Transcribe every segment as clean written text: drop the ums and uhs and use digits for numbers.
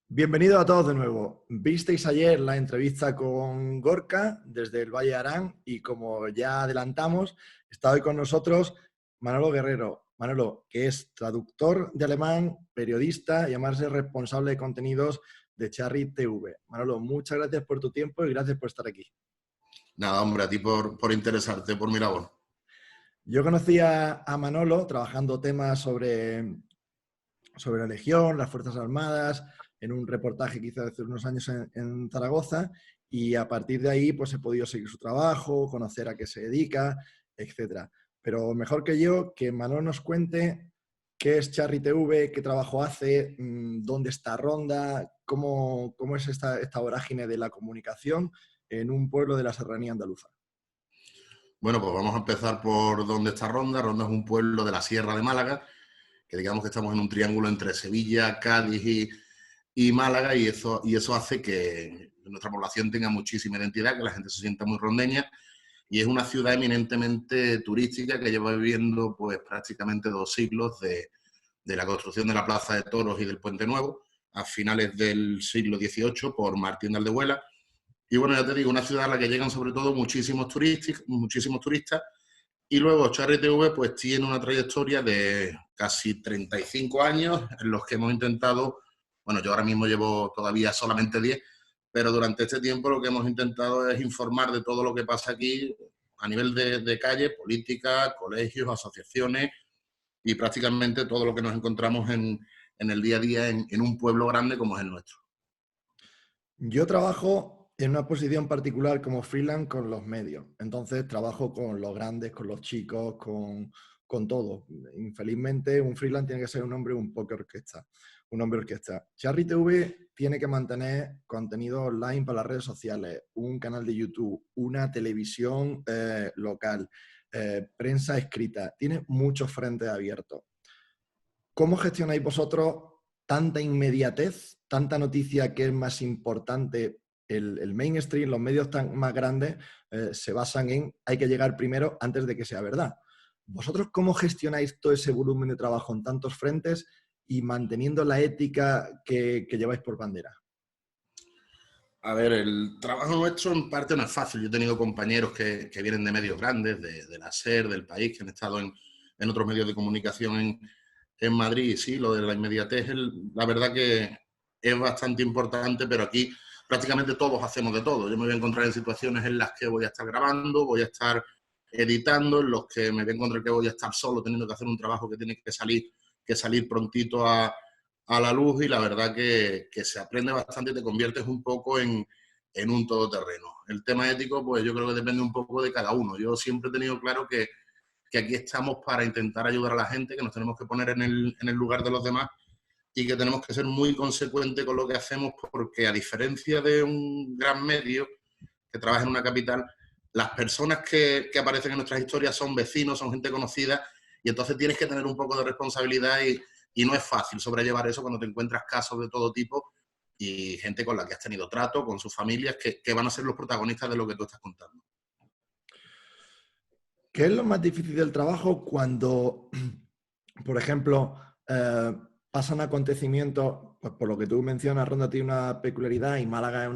Bienvenido a todos de nuevo. Visteis ayer la entrevista con Gorka desde el Valle de Arán y como ya adelantamos, está hoy con nosotros Manolo Guerrero. Manolo, que es traductor de alemán, periodista y además es responsable de contenidos de Charry TV. Manolo, muchas gracias por tu tiempo y gracias por estar aquí. Nada, hombre, a ti por interesarte por mi labor. Yo conocí a Manolo trabajando temas sobre la Legión, las Fuerzas Armadas, en un reportaje que hice hace unos años en Zaragoza, y a partir de ahí pues he podido seguir su trabajo, conocer a qué se dedica, etc. Pero mejor que yo, que Manolo nos cuente qué es Charry TV, qué trabajo hace, dónde está Ronda, cómo es esta vorágine de la comunicación en un pueblo de la serranía andaluza. Bueno, pues vamos a empezar por dónde está Ronda. Ronda es un pueblo de la Sierra de Málaga, que digamos que estamos en un triángulo entre Sevilla, Cádiz y Málaga, y eso hace que nuestra población tenga muchísima identidad, que la gente se sienta muy rondeña, y es una ciudad eminentemente turística que lleva viviendo pues prácticamente 2 siglos de la construcción de la Plaza de Toros y del Puente Nuevo, a finales del siglo XVIII por Martín de Aldehuela. Y bueno, ya te digo, una ciudad a la que llegan sobre todo muchísimos turistas. Y luego Charry TV pues tiene una trayectoria de casi 35 años en los que hemos intentado, bueno, yo ahora mismo llevo todavía solamente 10, pero durante este tiempo lo que hemos intentado es informar de todo lo que pasa aquí a nivel de calle, política, colegios, asociaciones y prácticamente todo lo que nos encontramos en el día a día en un pueblo grande como es el nuestro. Yo trabajo en una posición particular como freelance con los medios. Entonces trabajo con los grandes, con los chicos, con todo. Infelizmente, un freelance tiene que ser un hombre un poco orquesta. Un hombre orquesta. Charry TV tiene que mantener contenido online para las redes sociales, un canal de YouTube, una televisión local, prensa escrita. Tiene muchos frentes abiertos. ¿Cómo gestionáis vosotros tanta inmediatez, tanta noticia que es más importante? El mainstream, los medios tan más grandes, se basan en hay que llegar primero antes de que sea verdad. ¿Vosotros cómo gestionáis todo ese volumen de trabajo en tantos frentes y manteniendo la ética que lleváis por bandera? A ver, el trabajo nuestro en parte no es fácil. Yo he tenido compañeros que vienen de medios grandes, de la SER, del país, que han estado en otros medios de comunicación en Madrid. Y sí, lo de la inmediatez, la verdad que es bastante importante, pero aquí prácticamente todos hacemos de todo. Yo me voy a encontrar en situaciones en las que voy a estar grabando, voy a estar editando, en los que me voy a encontrar que voy a estar solo teniendo que hacer un trabajo que tiene que salir prontito a la luz, y la verdad que se aprende bastante y te conviertes un poco en un todoterreno. El tema ético, pues yo creo que depende un poco de cada uno. Yo siempre he tenido claro que aquí estamos para intentar ayudar a la gente, que nos tenemos que poner en el lugar de los demás y que tenemos que ser muy consecuentes con lo que hacemos, porque a diferencia de un gran medio que trabaja en una capital, las personas que aparecen en nuestras historias son vecinos, son gente conocida, y entonces tienes que tener un poco de responsabilidad y no es fácil sobrellevar eso cuando te encuentras casos de todo tipo y gente con la que has tenido trato, con sus familias, que van a ser los protagonistas de lo que tú estás contando. ¿Qué es lo más difícil del trabajo cuando, por ejemplo, pasan acontecimientos, pues por lo que tú mencionas, Ronda tiene una peculiaridad y Málaga es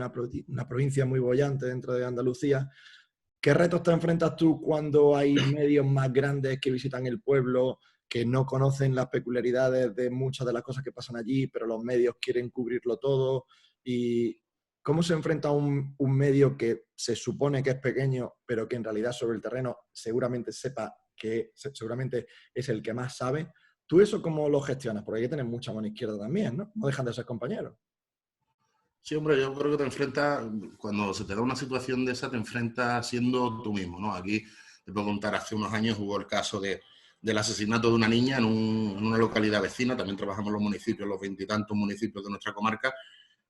una provincia muy bollante dentro de Andalucía? ¿Qué retos te enfrentas tú cuando hay medios más grandes que visitan el pueblo, que no conocen las peculiaridades de muchas de las cosas que pasan allí, pero los medios quieren cubrirlo todo? ¿Y cómo se enfrenta un medio que se supone que es pequeño, pero que en realidad sobre el terreno seguramente sepa que seguramente es el que más sabe? ¿Tú eso cómo lo gestionas? Porque hay que tener mucha mano izquierda también, ¿no? No dejan de ser compañeros. Sí, hombre, yo creo que te enfrentas, cuando se te da una situación de esa, te enfrentas siendo tú mismo, ¿no? Aquí te puedo contar, hace unos años hubo el caso del asesinato de una niña en una localidad vecina. También trabajamos en los municipios, los 20 y tantos municipios de nuestra comarca,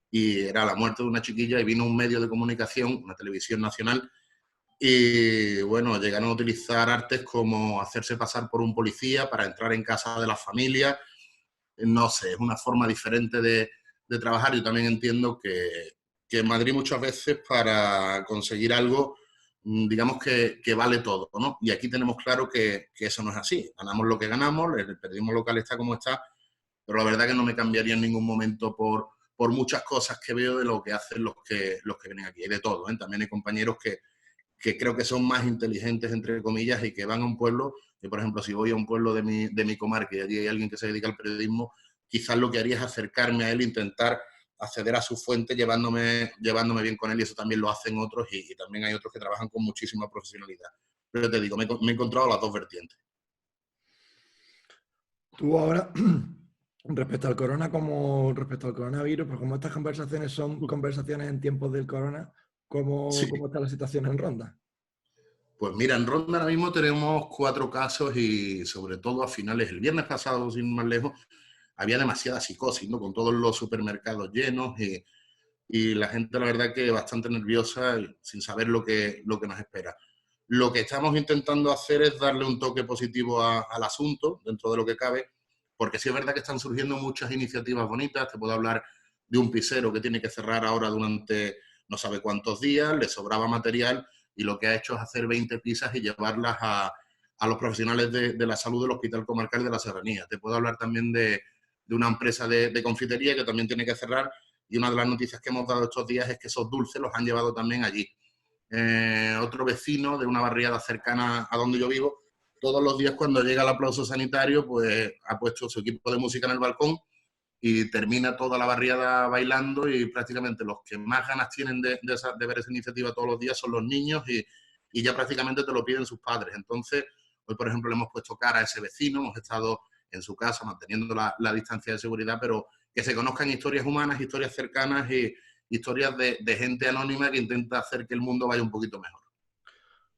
y era la muerte de una chiquilla, y vino un medio de comunicación, una televisión nacional, y bueno, llegaron a utilizar artes como hacerse pasar por un policía para entrar en casa de las familias. No sé, es una forma diferente de trabajar. Yo también entiendo que en Madrid muchas veces para conseguir algo, digamos que vale todo, ¿no? Y aquí tenemos claro que eso no es así. Ganamos lo que ganamos, el periodismo local está como está, pero la verdad que no me cambiaría en ningún momento por por muchas cosas que veo de lo que hacen los que vienen aquí. Hay de todo, ¿eh? También hay compañeros que creo que son más inteligentes, entre comillas, y que van a un pueblo. Yo, por ejemplo, si voy a un pueblo de mi comarca y allí hay alguien que se dedica al periodismo, quizás lo que haría es acercarme a él, intentar acceder a su fuente llevándome bien con él, y eso también lo hacen otros, y también hay otros que trabajan con muchísima profesionalidad. Pero te digo, me he encontrado las dos vertientes. Tú ahora, respecto al respecto al coronavirus, pues como estas conversaciones son conversaciones en tiempos del corona, Sí. ¿cómo está la situación en Ronda? Pues mira, en Ronda ahora mismo tenemos 4 casos y sobre todo a finales, el viernes pasado, sin ir más lejos, había demasiada psicosis, ¿no? Con todos los supermercados llenos y la gente, la verdad, que bastante nerviosa sin saber lo que nos espera. Lo que estamos intentando hacer es darle un toque positivo al asunto, dentro de lo que cabe, porque sí es verdad que están surgiendo muchas iniciativas bonitas. Te puedo hablar de un pisero que tiene que cerrar ahora durante no sabe cuántos días, le sobraba material y lo que ha hecho es hacer 20 pizzas y llevarlas a los profesionales de la salud del Hospital Comarcal de la Serranía. Te puedo hablar también de una empresa de confitería que también tiene que cerrar, y una de las noticias que hemos dado estos días es que esos dulces los han llevado también allí. Otro vecino de una barriada cercana a donde yo vivo, todos los días cuando llega el aplauso sanitario, pues ha puesto su equipo de música en el balcón y termina toda la barriada bailando, y prácticamente los que más ganas tienen de ver esa iniciativa todos los días son los niños, y ya prácticamente te lo piden sus padres. Entonces, hoy por ejemplo le hemos puesto cara a ese vecino, hemos estado en su casa manteniendo la distancia de seguridad, pero que se conozcan historias humanas, historias cercanas y historias de gente anónima que intenta hacer que el mundo vaya un poquito mejor.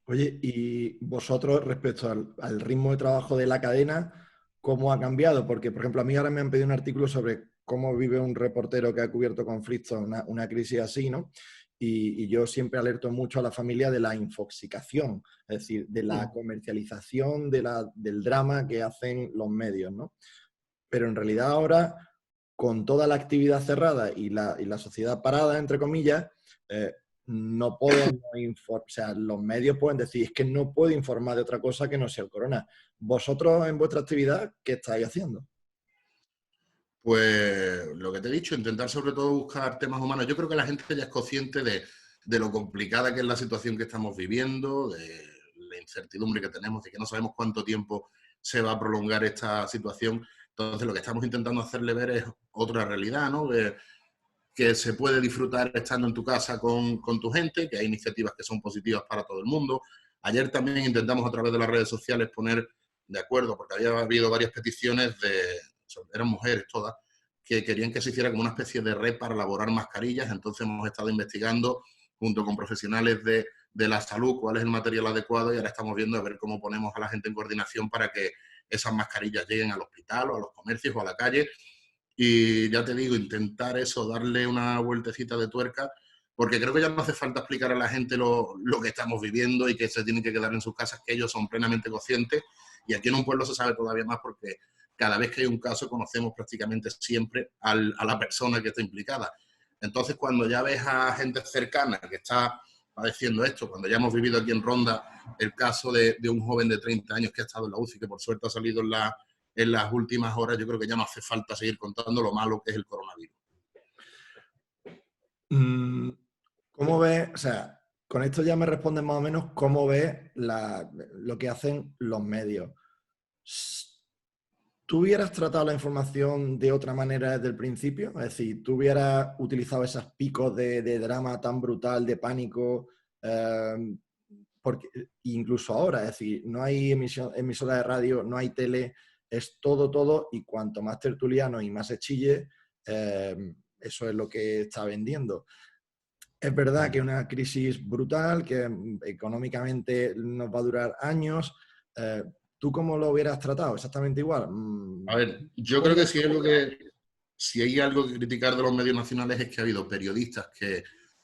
Oye, y vosotros respecto al ritmo de trabajo de la cadena, ¿cómo ha cambiado? Porque, por ejemplo, a mí ahora me han pedido un artículo sobre cómo vive un reportero que ha cubierto conflictos, una crisis así, ¿no? Y yo siempre alerto mucho a la familia de la infoxicación, es decir, de la comercialización del drama que hacen los medios, ¿no? Pero en realidad ahora, con toda la actividad cerrada y la sociedad parada, entre comillas, no podemos informar, o sea, los medios pueden decir, es que no puedo informar de otra cosa que no sea el corona. Vosotros en vuestra actividad, ¿qué estáis haciendo? Pues lo que te he dicho, intentar sobre todo buscar temas humanos. Yo creo que la gente ya es consciente de lo complicada que es la situación que estamos viviendo, de la incertidumbre que tenemos, de que no sabemos cuánto tiempo se va a prolongar esta situación. Entonces, lo que estamos intentando hacerle ver es otra realidad, ¿no? Que se puede disfrutar estando en tu casa con tu gente, que hay iniciativas que son positivas para todo el mundo. Ayer también intentamos a través de las redes sociales poner de acuerdo, porque había habido varias peticiones eran mujeres todas, que querían que se hiciera como una especie de red para elaborar mascarillas. Entonces hemos estado investigando junto con profesionales de la salud cuál es el material adecuado, y ahora estamos viendo a ver cómo ponemos a la gente en coordinación para que esas mascarillas lleguen al hospital o a los comercios o a la calle. Y ya te digo, intentar eso, darle una vueltecita de tuerca, porque creo que ya no hace falta explicar a la gente lo que estamos viviendo y que se tienen que quedar en sus casas, que ellos son plenamente conscientes. Y aquí en un pueblo se sabe todavía más, porque cada vez que hay un caso conocemos prácticamente siempre a la persona que está implicada. Entonces, cuando ya ves a gente cercana que está padeciendo esto, cuando ya hemos vivido aquí en Ronda el caso de un joven de 30 años que ha estado en la UCI, que por suerte ha salido en las últimas horas, yo creo que ya no hace falta seguir contando lo malo que es el coronavirus. ¿Cómo ves? O sea, con esto ya me respondes más o menos cómo ves lo que hacen los medios. ¿Tú hubieras tratado la información de otra manera desde el principio? Es decir, ¿tú hubieras utilizado esos picos de drama tan brutal, de pánico? eh, porque incluso ahora, es decir, no hay emisora de radio, no hay tele, es todo, y cuanto más tertuliano y más se chille, eso es lo que está vendiendo. Es verdad que es una crisis brutal, que económicamente nos va a durar años. ¿Tú cómo lo hubieras tratado? ¿Exactamente igual? A ver, yo creo ¿Cómo? que si hay algo que criticar de los medios nacionales es que ha habido periodistas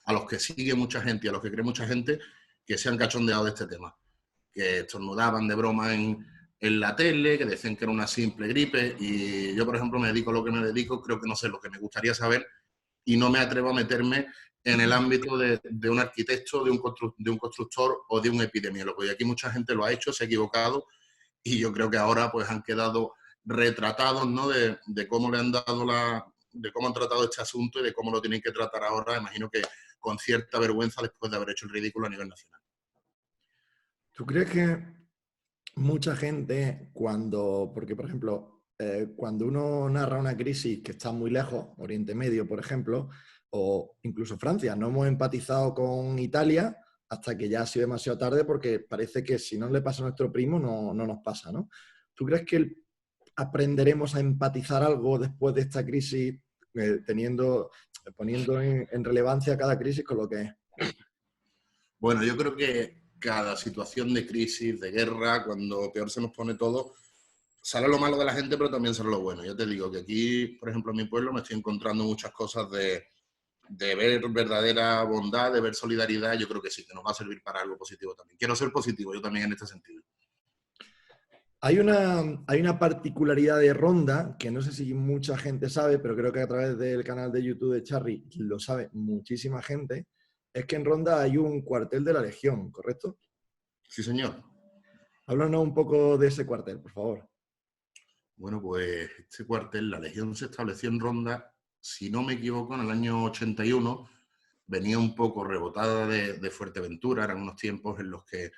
a los que sigue mucha gente y a los que cree mucha gente, que se han cachondeado de este tema, que estornudaban de broma en la tele, que decían que era una simple gripe. Y yo, por ejemplo, me dedico a lo que me dedico, creo que no sé lo que me gustaría saber, y no me atrevo a meterme en el ámbito de un arquitecto, de un constructor o de un epidemiólogo. Y aquí mucha gente lo ha hecho, se ha equivocado, y yo creo que ahora pues han quedado retratados, ¿no? de cómo le han dado de cómo han tratado este asunto y de cómo lo tienen que tratar ahora, imagino que con cierta vergüenza después de haber hecho el ridículo a nivel nacional. ¿Tú crees que mucha gente porque por ejemplo, cuando uno narra una crisis que está muy lejos, Oriente Medio, por ejemplo, o incluso Francia, no hemos empatizado con Italia hasta que ya ha sido demasiado tarde porque parece que si no le pasa a nuestro primo no nos pasa, ¿no? ¿Tú crees que aprenderemos a empatizar algo después de esta crisis, poniendo en relevancia cada crisis con lo que es? Bueno, yo creo que cada situación de crisis, de guerra, cuando peor se nos pone todo, sale lo malo de la gente, pero también sale lo bueno. Yo te digo que aquí, por ejemplo, en mi pueblo me estoy encontrando muchas cosas de ver verdadera bondad, de ver solidaridad. Yo creo que sí, que nos va a servir para algo positivo también. Quiero ser positivo yo también en este sentido. Hay una particularidad de Ronda que no sé si mucha gente sabe, pero creo que a través del canal de YouTube de Charry lo sabe muchísima gente. Es que en Ronda hay un cuartel de la Legión, ¿correcto? Sí, señor. Háblanos un poco de ese cuartel, por favor. Bueno, pues este cuartel, la Legión se estableció en Ronda, si no me equivoco, en el año 81. Venía un poco rebotada de Fuerteventura, eran unos tiempos en los que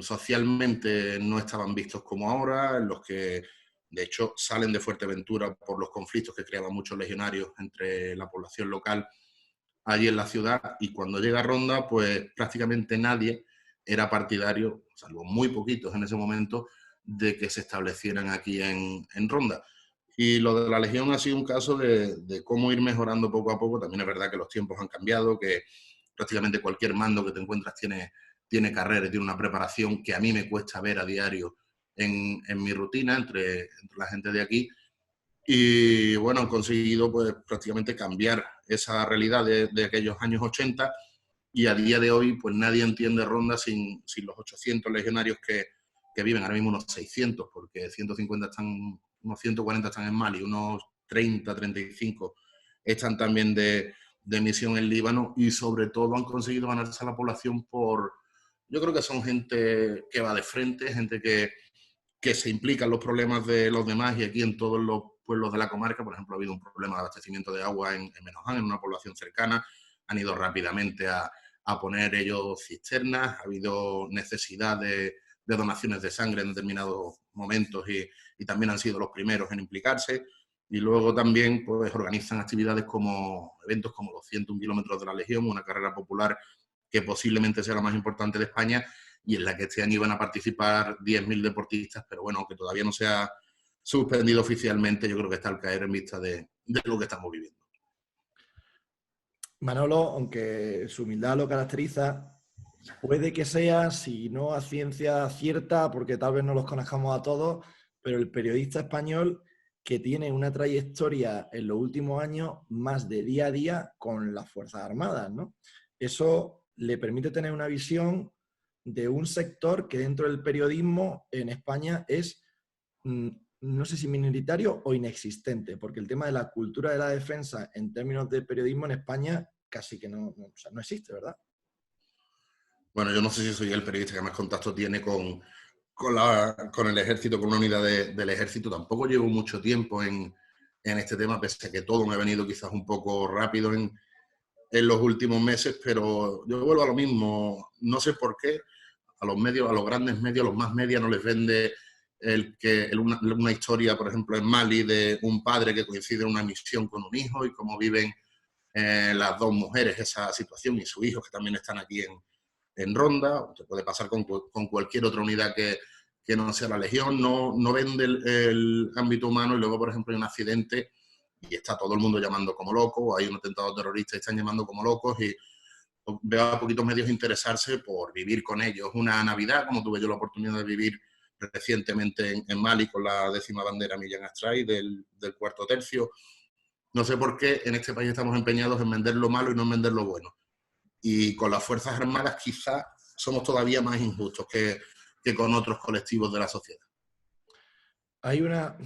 socialmente no estaban vistos como ahora, en los que de hecho salen de Fuerteventura por los conflictos que creaban muchos legionarios entre la población local allí en la ciudad, y cuando llega a Ronda, pues prácticamente nadie era partidario, salvo muy poquitos en ese momento, de que se establecieran aquí en Ronda. Y lo de la Legión ha sido un caso de cómo ir mejorando poco a poco. También es verdad que los tiempos han cambiado, que prácticamente cualquier mando que te encuentras tiene carrera y tiene una preparación que a mí me cuesta ver a diario en mi rutina entre la gente de aquí. Y bueno, han conseguido pues prácticamente cambiar esa realidad de aquellos años 80, y a día de hoy pues nadie entiende Ronda sin los 800 legionarios que viven, ahora mismo unos 600, porque 150 están, unos 140 están en Mali, unos 30, 35 están también de misión en Líbano, y sobre todo han conseguido ganarse a la población yo creo que son gente que va de frente, gente que se implica en los problemas de los demás, y aquí en todos los pueblos de la comarca, por ejemplo, ha habido un problema de abastecimiento de agua en Menoján, en una población cercana, han ido rápidamente a poner ellos cisternas, ha habido necesidad de donaciones de sangre en determinados momentos, y también han sido los primeros en implicarse. Y luego también pues organizan actividades como eventos como los 101 kilómetros de la Legión, una carrera popular que posiblemente sea la más importante de España, y en la que este año iban a participar 10.000 deportistas, pero bueno, aunque todavía no se ha suspendido oficialmente, yo creo que está al caer en vista de lo que estamos viviendo. Manolo, aunque su humildad lo caracteriza, puede que sea, si no a ciencia cierta, porque tal vez no los conozcamos a todos, pero el periodista español que tiene una trayectoria en los últimos años más de día a día con las Fuerzas Armadas, ¿no? Eso le permite tener una visión de un sector que dentro del periodismo en España es, no sé si minoritario o inexistente, porque el tema de la cultura de la defensa en términos de periodismo en España casi que o sea, no existe, ¿verdad? Bueno, yo no sé si soy el periodista que más contacto tiene con el ejército, con una unidad del ejército. Tampoco llevo mucho tiempo en este tema, pese a que todo me ha venido quizás un poco rápido en los últimos meses, pero yo vuelvo a lo mismo. No sé por qué a los medios, a los grandes medios, a los más medios no les vende una historia, por ejemplo, en Mali, de un padre que coincide en una misión con un hijo, y cómo viven las dos mujeres esa situación, y sus hijos que también están aquí en Ronda. Te puede pasar con cualquier otra unidad que no sea la Legión. No vende el ámbito humano, y luego, por ejemplo, hay un accidente y está todo el mundo llamando como loco, hay un atentado terrorista y están llamando como locos, y veo a poquitos medios interesarse por vivir con ellos una Navidad, como tuve yo la oportunidad de vivir recientemente en Mali con la 10ª bandera Millán Astray del cuarto tercio. No sé por qué en este país estamos empeñados en vender lo malo y no en vender lo bueno. Y con las Fuerzas Armadas quizás somos todavía más injustos que con otros colectivos de la sociedad. Hay una...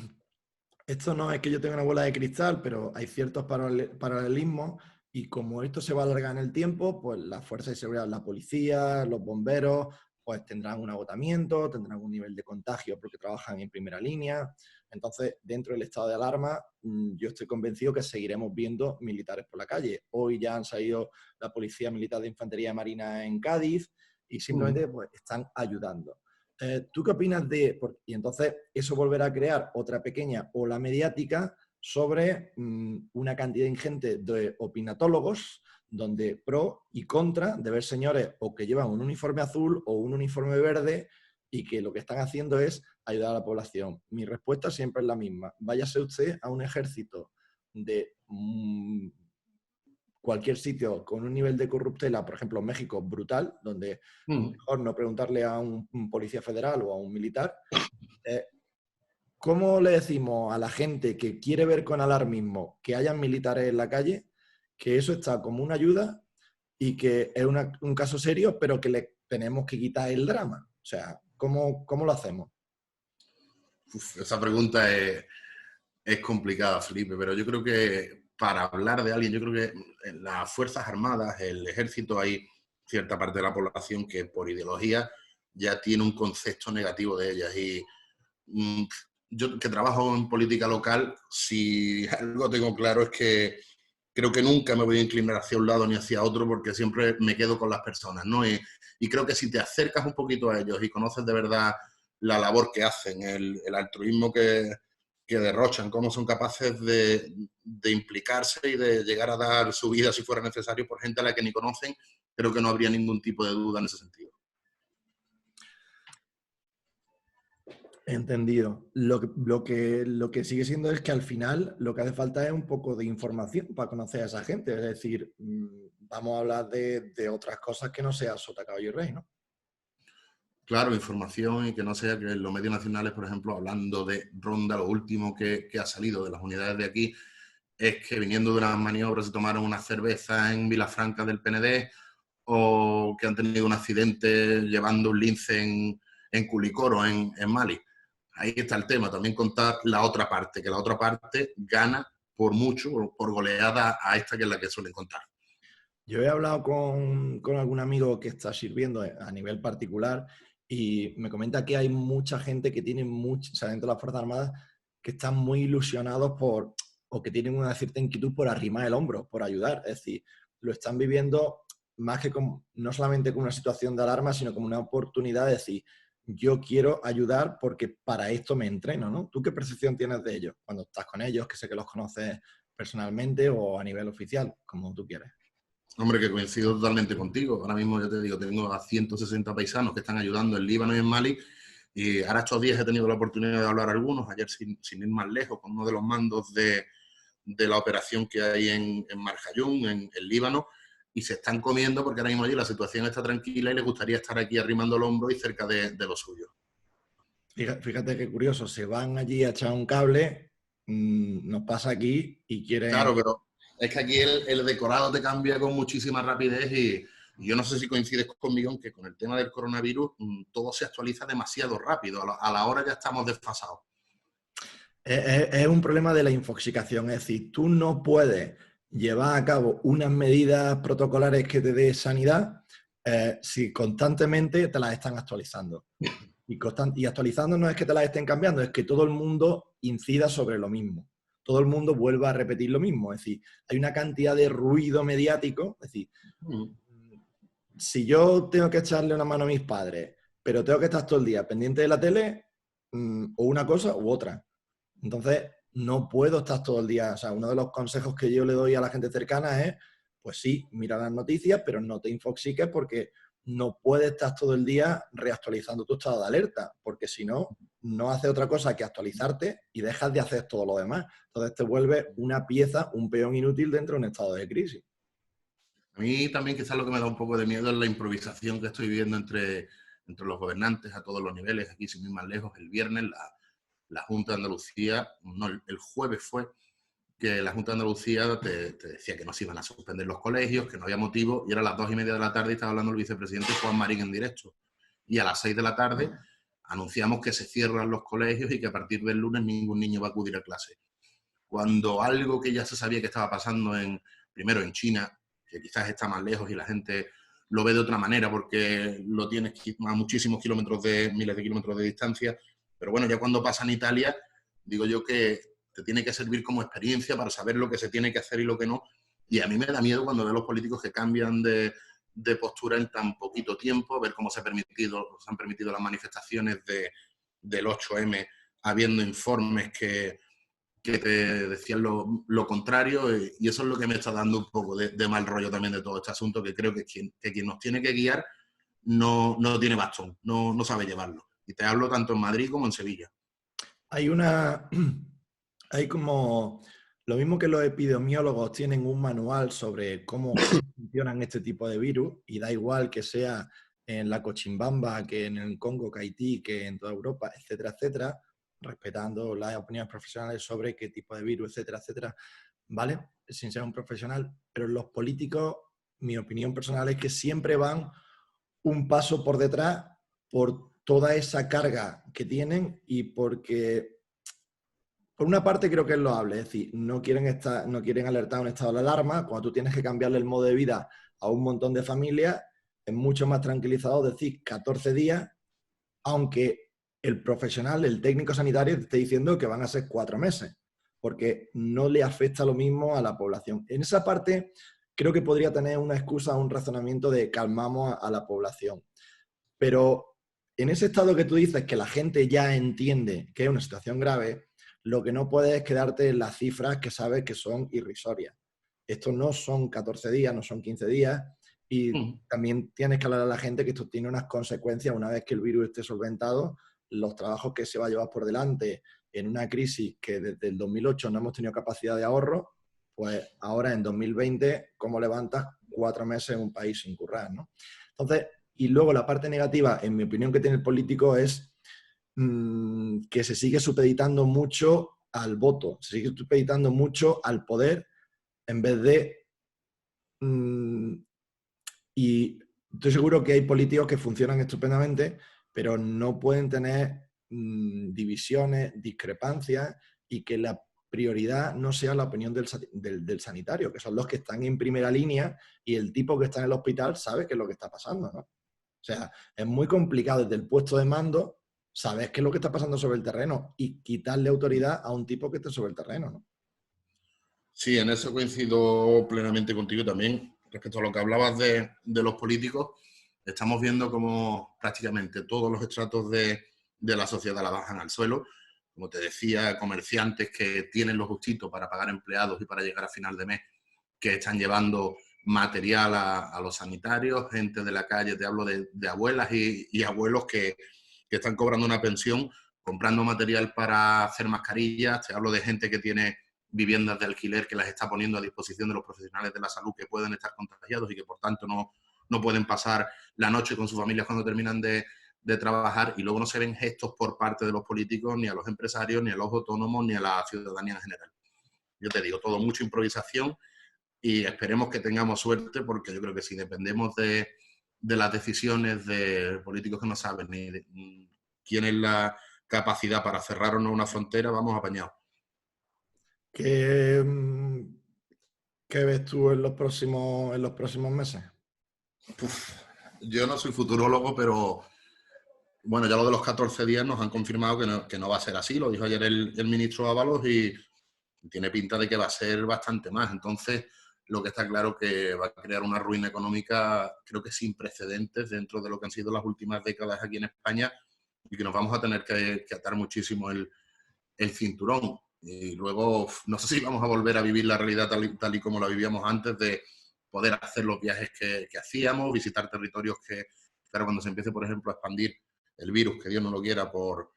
Esto no es que yo tenga una bola de cristal, pero hay ciertos paralelismos, y como esto se va a alargar en el tiempo, pues las fuerzas de seguridad, la policía, los bomberos, pues tendrán un agotamiento, tendrán un nivel de contagio porque trabajan en primera línea. Entonces, dentro del estado de alarma, yo estoy convencido que seguiremos viendo militares por la calle. Hoy ya han salido la Policía Militar de Infantería Marina en Cádiz y simplemente pues, están ayudando. ¿Tú qué opinas de...? Y entonces eso volverá a crear otra pequeña ola mediática sobre una cantidad ingente de opinatólogos donde pro y contra de ver señores o que llevan un uniforme azul o un uniforme verde y que lo que están haciendo es ayudar a la población. Mi respuesta siempre es la misma. Váyase usted a un ejército de cualquier sitio con un nivel de corruptela, por ejemplo, México, brutal, donde mejor no preguntarle a un policía federal o a un militar. ¿Cómo le decimos a la gente que quiere ver con alarmismo que hayan militares en la calle que eso está como una ayuda y que es un caso serio, pero que le tenemos que quitar el drama? O sea, ¿cómo lo hacemos? Esa pregunta es complicada, Felipe, pero yo creo que para hablar de alguien, yo creo que en las Fuerzas Armadas, el Ejército, hay cierta parte de la población que por ideología ya tiene un concepto negativo de ellas. Y yo que trabajo en política local, si algo tengo claro es que creo que nunca me voy a inclinar hacia un lado ni hacia otro porque siempre me quedo con las personas, ¿no? Y creo que si te acercas un poquito a ellos y conoces de verdad la labor que hacen, el altruismo que derrochan, cómo son capaces de implicarse y de llegar a dar su vida si fuera necesario por gente a la que ni conocen, creo que no habría ningún tipo de duda en ese sentido. Entendido. Lo que sigue siendo es que al final lo que hace falta es un poco de información para conocer a esa gente. Es decir, vamos a hablar de otras cosas que no sea sota, caballo y rey, ¿no? Claro, información y que no sea que los medios nacionales, por ejemplo, hablando de Ronda, lo último que ha salido de las unidades de aquí es que viniendo de unas maniobras se tomaron una cerveza en Vilafranca del PND o que han tenido un accidente llevando un lince en Culicoro, en Mali. Ahí está el tema, también contar la otra parte, que la otra parte gana por mucho, por goleada a esta que es la que suelen contar. Yo he hablado con algún amigo que está sirviendo a nivel particular y me comenta que hay mucha gente que tiene mucho, o sea, dentro de las Fuerzas Armadas, que están muy ilusionados o que tienen una cierta inquietud por arrimar el hombro, por ayudar. Es decir, lo están viviendo más que no solamente como una situación de alarma, sino como una oportunidad de decir, yo quiero ayudar porque para esto me entreno, ¿no? ¿Tú qué percepción tienes de ellos cuando estás con ellos, que sé que los conoces personalmente o a nivel oficial, como tú quieres? Hombre, que coincido totalmente contigo. Ahora mismo, ya te digo, tengo a 160 paisanos que están ayudando en Líbano y en Mali. Y ahora estos días he tenido la oportunidad de hablar a algunos, ayer sin ir más lejos, con uno de los mandos de la operación que hay en Marjayún, en Líbano, y se están comiendo porque ahora mismo allí la situación está tranquila y les gustaría estar aquí arrimando el hombro y cerca de lo suyo. Fíjate qué curioso, se van allí a echar un cable, nos pasa aquí y quieren... Claro, pero es que aquí el decorado te cambia con muchísima rapidez y yo no sé si coincides conmigo en que con el tema del coronavirus todo se actualiza demasiado rápido. A la hora ya estamos desfasados. Es un problema de la infoxicación, es decir, tú no puedes llevar a cabo unas medidas protocolares que te dé sanidad si constantemente te las están actualizando. Y actualizando no es que te las estén cambiando, es que todo el mundo incida sobre lo mismo. Todo el mundo vuelva a repetir lo mismo. Es decir, hay una cantidad de ruido mediático. Es decir, si yo tengo que echarle una mano a mis padres, pero tengo que estar todo el día pendiente de la tele, o una cosa u otra. Entonces, no puedo estar todo el día. O sea, uno de los consejos que yo le doy a la gente cercana es, pues sí, mira las noticias, pero no te infoxiques porque no puedes estar todo el día reactualizando tu estado de alerta, porque si no, no haces otra cosa que actualizarte y dejas de hacer todo lo demás. Entonces te vuelve una pieza, un peón inútil dentro de un estado de crisis. A mí también quizás lo que me da un poco de miedo es la improvisación que estoy viendo entre los gobernantes a todos los niveles. Aquí, sin ir más lejos, el viernes la Junta de Andalucía, no, el jueves fue, que la Junta de Andalucía te decía que no se iban a suspender los colegios, que no había motivo, y era las 2:30 de la tarde y estaba hablando el vicepresidente Juan Marín en directo. Y a las 6 de la tarde anunciamos que se cierran los colegios y que a partir del lunes ningún niño va a acudir a clase. Cuando algo que ya se sabía que estaba pasando primero en China, que quizás está más lejos y la gente lo ve de otra manera porque lo tienes a muchísimos kilómetros miles de kilómetros de distancia. Pero bueno, ya cuando pasa en Italia, digo yo que te tiene que servir como experiencia para saber lo que se tiene que hacer y lo que no. Y a mí me da miedo cuando veo a los políticos que cambian de postura en tan poquito tiempo, ver cómo se han permitido las manifestaciones del 8M, habiendo informes que te decían lo contrario, y eso es lo que me está dando un poco de mal rollo también de todo este asunto, que creo que quien nos tiene que guiar no tiene bastón, no sabe llevarlo. Y te hablo tanto en Madrid como en Sevilla. Hay como, lo mismo que los epidemiólogos tienen un manual sobre cómo funcionan este tipo de virus, y da igual que sea en la Cochimbamba, que en el Congo, que Haití, que en toda Europa, etcétera, etcétera, respetando las opiniones profesionales sobre qué tipo de virus, etcétera, etcétera, ¿vale? Sin ser un profesional, pero los políticos, mi opinión personal es que siempre van un paso por detrás por toda esa carga que tienen y porque, por una parte, creo que es loable, es decir, no quieren alertar un estado de alarma. Cuando tú tienes que cambiarle el modo de vida a un montón de familias, es mucho más tranquilizador decir 14 días, aunque el profesional, el técnico sanitario, te esté diciendo que van a ser 4 meses, porque no le afecta lo mismo a la población. En esa parte, creo que podría tener una excusa, un razonamiento de calmamos a la población. Pero en ese estado que tú dices que la gente ya entiende que es una situación grave, lo que no puedes es quedarte en las cifras que sabes que son irrisorias. Esto no son 14 días, no son 15 días, y también tienes que hablar a la gente que esto tiene unas consecuencias una vez que el virus esté solventado. Los trabajos que se va a llevar por delante en una crisis que desde el 2008 no hemos tenido capacidad de ahorro, pues ahora en 2020, ¿cómo levantas 4 meses en un país sin currar, ¿no? Entonces, y luego la parte negativa, en mi opinión, que tiene el político es que se sigue supeditando mucho al voto, se sigue supeditando mucho al poder en vez de... y estoy seguro que hay políticos que funcionan estupendamente, pero no pueden tener divisiones, discrepancias, y que la prioridad no sea la opinión del sanitario, que son los que están en primera línea, y el tipo que está en el hospital sabe qué es lo que está pasando, ¿no? O sea, es muy complicado desde el puesto de mando saber qué es lo que está pasando sobre el terreno y quitarle autoridad a un tipo que esté sobre el terreno, ¿no? Sí, en eso coincido plenamente contigo también. Respecto a lo que hablabas de los políticos, estamos viendo cómo prácticamente todos los estratos de la sociedad la bajan al suelo. Como te decía, comerciantes que tienen lo justito para pagar empleados y para llegar a final de mes, que están llevando material a los sanitarios, gente de la calle, te hablo de abuelas y abuelos que están cobrando una pensión, comprando material para hacer mascarillas, te hablo de gente que tiene viviendas de alquiler que las está poniendo a disposición de los profesionales de la salud que pueden estar contagiados y que por tanto no pueden pasar la noche con sus familias cuando terminan de trabajar, y luego no se ven gestos por parte de los políticos, ni a los empresarios, ni a los autónomos, ni a la ciudadanía en general. Yo te digo, todo mucha improvisación, y esperemos que tengamos suerte, porque yo creo que si dependemos de las decisiones de políticos que no saben ni quién es la capacidad para cerrar o no una frontera, vamos apañados. ¿Qué, qué ves tú en los próximos meses? Uf, yo no soy futurólogo, pero bueno, ya lo de los 14 días nos han confirmado que no va a ser así. Lo dijo ayer el ministro Ábalos, y tiene pinta de que va a ser bastante más. Entonces, lo que está claro que va a crear una ruina económica, creo que sin precedentes dentro de lo que han sido las últimas décadas aquí en España, y que nos vamos a tener que atar muchísimo el cinturón. Y luego, no sé si vamos a volver a vivir la realidad tal y como la vivíamos antes, de poder hacer los viajes que hacíamos, visitar territorios que, claro, cuando se empiece, por ejemplo, a expandir el virus, que Dios no lo quiera, por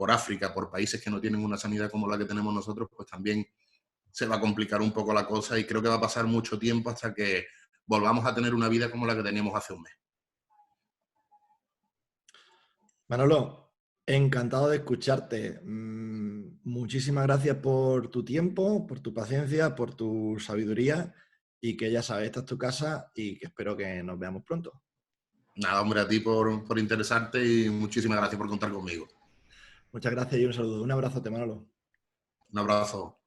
África, por países que no tienen una sanidad como la que tenemos nosotros, pues también se va a complicar un poco la cosa, y creo que va a pasar mucho tiempo hasta que volvamos a tener una vida como la que teníamos hace un mes. Manolo, encantado de escucharte. Muchísimas gracias por tu tiempo, por tu paciencia, por tu sabiduría, y que ya sabes, esta es tu casa y que espero que nos veamos pronto. Nada, hombre, a ti por interesarte, y muchísimas gracias por contar conmigo. Muchas gracias y un saludo. Un abrazo, Manolo. Un abrazo.